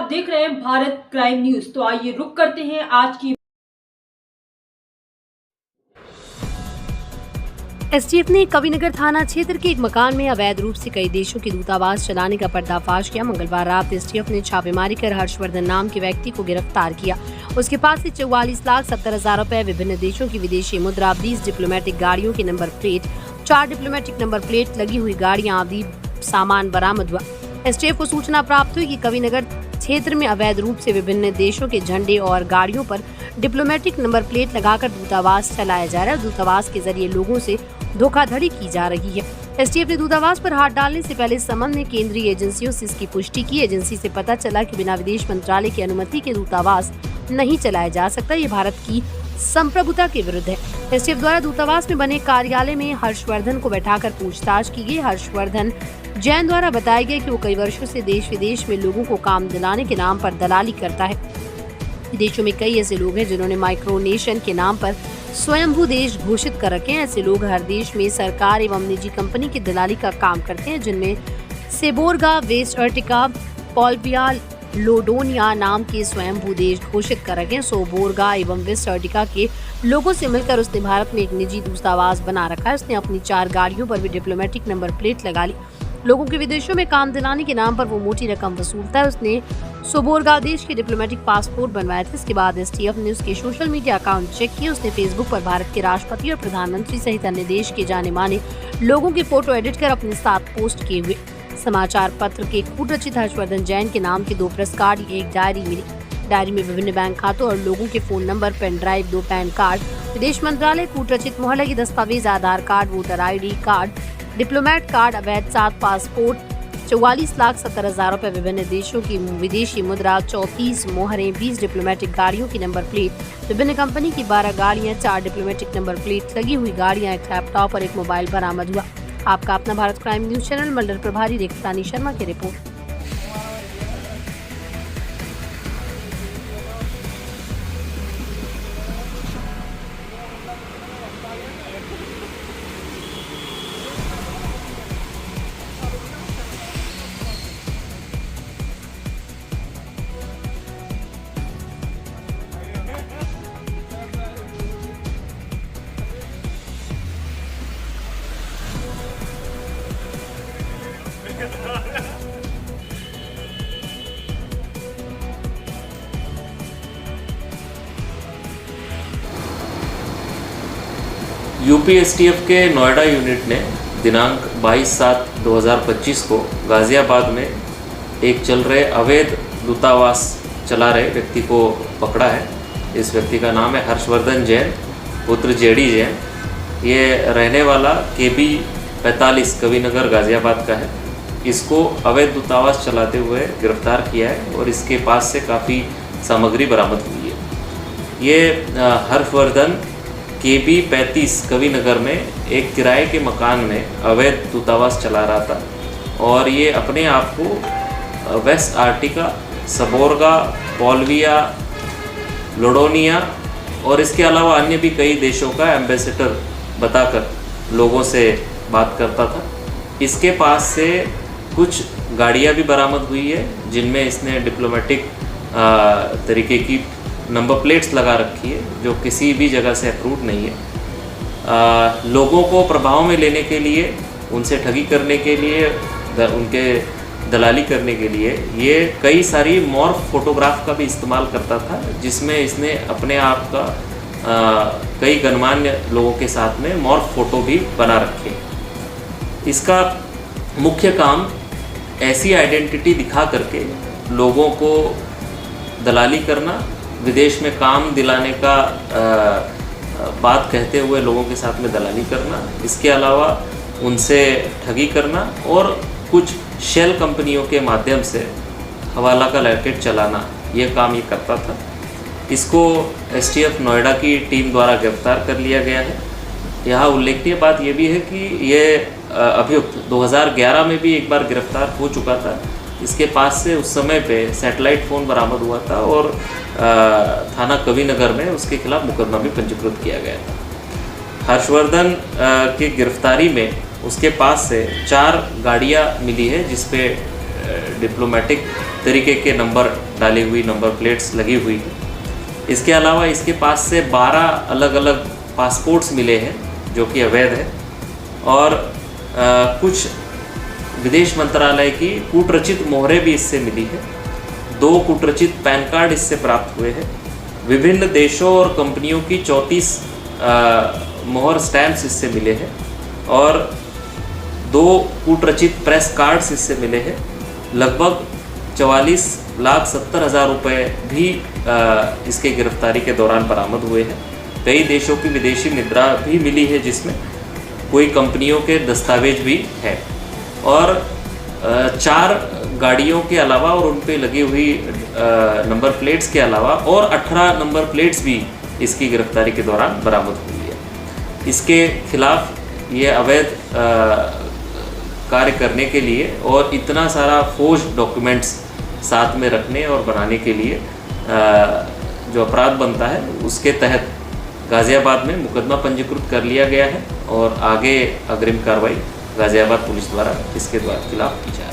देख रहे हैं भारत क्राइम न्यूज। तो आइए रुक करते हैं आज की। एसटीएफ ने कविनगर थाना क्षेत्र के एक मकान में अवैध रूप से कई देशों के दूतावास चलाने का पर्दाफाश किया। मंगलवार रात एसटीएफ ने छापेमारी कर हर्षवर्धन नाम के व्यक्ति को गिरफ्तार किया। उसके पास से 44,70,000 रुपए, विभिन्न देशों की विदेशी मुद्रा, 20 डिप्लोमेटिक गाड़ियों की number plate, 4 diplomatic number plate लगी हुई गाड़ियां आदि सामान बरामद हुआ। एसटीएफ को सूचना प्राप्त हुई कि कविनगर क्षेत्र में अवैध रूप से विभिन्न देशों के झंडे और गाड़ियों पर डिप्लोमेटिक नंबर प्लेट लगाकर दूतावास चलाया जा रहा है। दूतावास के जरिए लोगों से धोखाधड़ी की जा रही है। एसटीएफ ने दूतावास पर हाथ डालने से पहले इस संबंध में केंद्रीय एजेंसियों से इसकी पुष्टि की। एजेंसी से पता चला कि बिना विदेश मंत्रालय की अनुमति के दूतावास नहीं चलाया जा सकता। ये भारत की संप्रभुता के विरुद्ध है। एसटीएफ द्वारा दूतावास में बने कार्यालय में हर्षवर्धन को बैठाकर पूछताछ की गई। हर्षवर्धन जैन द्वारा बताया गया कि वो कई वर्षों से देश विदेश में लोगों को काम दिलाने के नाम पर दलाली करता है। विदेशों में कई ऐसे लोग हैं जिन्होंने माइक्रोनेशन के नाम पर स्वयंभू देश घोषित कर रखे हैं। ऐसे लोग हर देश में सरकार एवं निजी कंपनी की दलाली का काम करते हैं, जिनमें सेबोर्गा, वेस्ट अर्टिका, पॉल्विया, लोडोनिया नाम के स्वयंभू देश घोषित कर रखे हैं। सोबोर्गा एवं वेस्ट अर्टिका के लोगों से मिलकर उसने भारत में एक निजी दूतावास बना रखा है। उसने अपनी 4 गाड़ियों पर भी डिप्लोमेटिक नंबर प्लेट लगा ली। लोगों के विदेशों में काम दिलाने के नाम पर वो मोटी रकम वसूलता है। उसने सोबोर्गा देश के डिप्लोमेटिक पासपोर्ट बनवाए थे। इसके बाद एसटीएफ ने उसके सोशल मीडिया अकाउंट चेक किए। उसने फेसबुक पर भारत के राष्ट्रपति और प्रधानमंत्री सहित अन्य देश के जाने माने लोगों के फोटो एडिट कर अपने साथ पोस्ट किए हुए। समाचार पत्र के कूट रचित हर्षवर्धन जैन के नाम के 2 प्रेस कार्ड, एक डायरी मिली। डायरी में विभिन्न बैंक खातों और लोगों के phone number, pen drive, 2 PAN card, विदेश मंत्रालय कूट रचित मोहर लगी दस्तावेज, Aadhaar card, voter ID card, diplomat card, अवैध 7 पासपोर्ट, 44,70,000 रुपए, विभिन्न देशों की विदेशी मुद्रा, 34 मोहरें, 20 डिप्लोमेटिक गाड़ियों की नंबर प्लेट, विभिन्न कंपनी की 12 गाड़ियां, 4 डिप्लोमेटिक नंबर प्लेट लगी हुई गाड़ियां, एक लैपटॉप और एक मोबाइल बरामद हुआ। आपका अपना भारत क्राइम न्यूज चैनल मंडल प्रभारी रेखतानी शर्मा की रिपोर्ट। यूपी एसटीएफ के नोएडा यूनिट ने दिनांक 22/7/2025 को गाज़ियाबाद में एक चल रहे अवैध दूतावास चला रहे व्यक्ति को पकड़ा है। इस व्यक्ति का नाम है हर्षवर्धन जैन, पुत्र जेडी जैन। ये रहने वाला KB 45 कविनगर गाज़ियाबाद का है। इसको अवैध दूतावास चलाते हुए गिरफ्तार किया है और इसके पास से काफ़ी सामग्री बरामद हुई है। ये हर्षवर्धन KB 35 कविनगर में एक किराए के मकान में अवैध दूतावास चला रहा था और ये अपने आप को वेस्ट आर्टिका, सबोर्गा, पॉल्विया, लोडोनिया और इसके अलावा अन्य भी कई देशों का एम्बेसडर बताकर लोगों से बात करता था। इसके पास से कुछ गाड़ियां भी बरामद हुई है जिनमें इसने डिप्लोमेटिक तरीके की नंबर प्लेट्स लगा रखी है जो किसी भी जगह से अप्रूव नहीं है। लोगों को प्रभाव में लेने के लिए, उनसे ठगी करने के लिए, उनके दलाली करने के लिए ये कई सारी मॉर्फ फोटोग्राफ का भी इस्तेमाल करता था, जिसमें इसने अपने आप का कई गणमान्य लोगों के साथ में मॉर्फ फोटो भी बना रखे। इसका मुख्य काम ऐसी आइडेंटिटी दिखा करके लोगों को दलाली करना, विदेश में काम दिलाने का बात कहते हुए लोगों के साथ में दलाली करना, इसके अलावा उनसे ठगी करना और कुछ शेल कंपनियों के माध्यम से हवाला का रैकेट चलाना, ये काम ये करता था। इसको एसटीएफ नोएडा की टीम द्वारा गिरफ्तार कर लिया गया है। यहाँ उल्लेखनीय बात ये भी है कि ये अभियुक्त 2011 में भी एक बार गिरफ्तार हो चुका था। इसके पास से उस समय पे सैटेलाइट फ़ोन बरामद हुआ था और थाना कविनगर में उसके खिलाफ मुकदमा भी पंजीकृत किया गया था। हर्षवर्धन की गिरफ्तारी में उसके पास से 4 गाड़ियां मिली है जिसपे डिप्लोमेटिक तरीके के नंबर डाली हुई नंबर प्लेट्स लगी हुई है। इसके अलावा इसके पास से 12 अलग अलग पासपोर्ट्स मिले हैं जो कि अवैध है, और कुछ विदेश मंत्रालय की कूटरचित मोहरें भी इससे मिली है। 2 कूटरचित पैन कार्ड इससे प्राप्त हुए हैं। विभिन्न देशों और कंपनियों की 34 मोहर स्टैम्प्स इससे मिले हैं, और 2 कूटरचित प्रेस कार्ड्स इससे मिले हैं। लगभग 44,70,000 रुपये भी इसके गिरफ्तारी के दौरान बरामद हुए हैं। कई देशों की विदेशी मुद्रा भी मिली है, जिसमें कोई कंपनियों के दस्तावेज भी हैं, और 4 गाड़ियों के अलावा और उन पे लगी हुई नंबर प्लेट्स के अलावा और 18 नंबर प्लेट्स भी इसकी गिरफ्तारी के दौरान बरामद हुई है। इसके खिलाफ ये अवैध कार्य करने के लिए और इतना सारा फोर्ज डॉक्यूमेंट्स साथ में रखने और बनाने के लिए जो अपराध बनता है, उसके तहत गाज़ियाबाद में मुकदमा पंजीकृत कर लिया गया है, और आगे अग्रिम कार्रवाई गाज़ियाबाद पुलिस द्वारा इसके खिलाफ की जाए।